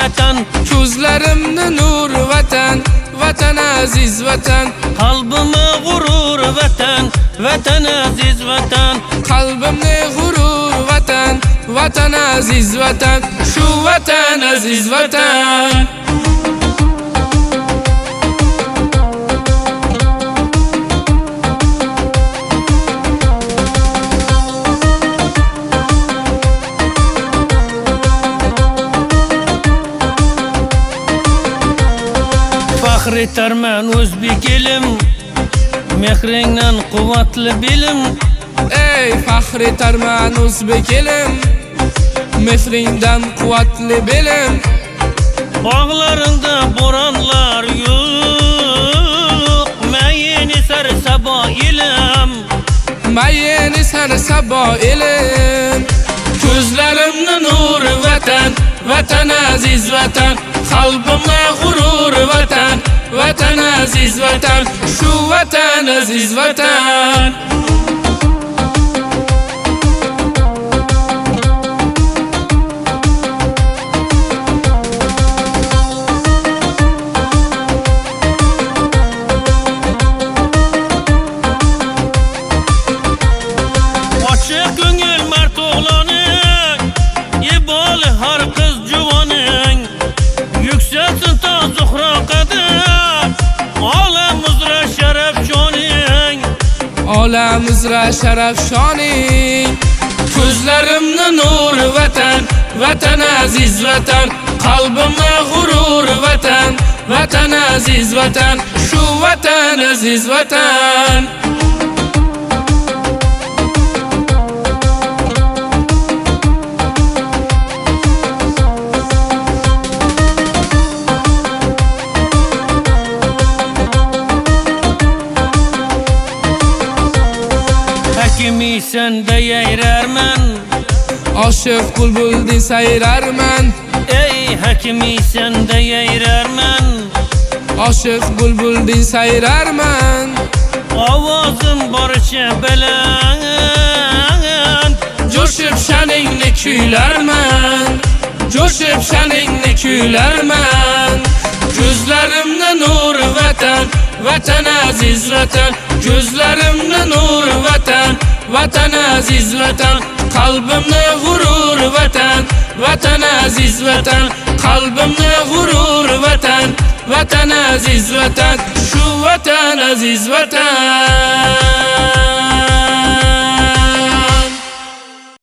vatan. Ko'zlarimni nur vatan, vatan aziz vatan. Qalbimni g'urur vatan, vatan aziz vatan. Qalbimni g'urur vatan, vatan aziz vatan. Shu vatan aziz vatan. Faxr etarman o'zbek elim, mehringdan quvvatli bilim. Ey faxr etarman o'zbek elim, mehringdan quvvatli bilim. Bog'laringda bo'ronlar yo'q, mayin esar sabo elim. Mayin esar sabo elim. Ko'zlarimni nur vatan, vatan aziz vatan. Qalbimda g'urur vatan, vatan aziz vatan. Shu vatan aziz vatan. Ochiq ko'ngil mard o'g'loning, ibol har qiz juvoning. Yuksalsin to Zuhro qadar, olam uzra sharaf shoning. Olam uzra sharaf shoning. Ko'zlarimni nur vatan, vatan aziz vatan. Qalbimda g'urur vatan, vatan aziz vatan. Shu vatan aziz vatan. Hakimiysan yayrarman, Oshiq bulbuldin sayrarman. ey hakimiysan yayrarman. Oshiq bulbuldin sayrarman. Ovozim boricha baland, Jo'shib sha'ningni kuylarman, jo'shib sha'ningni kuylarman. Ko'zlarimni nur vatan, vatan aziz vatan. Ko'zlarimni nur vatan, vatan aziz vatan. Qalbimni g'urur vatan, vatan aziz vatan. Qalbimni g'urur vatan, vatan aziz vatan. Shu vatan aziz vatan.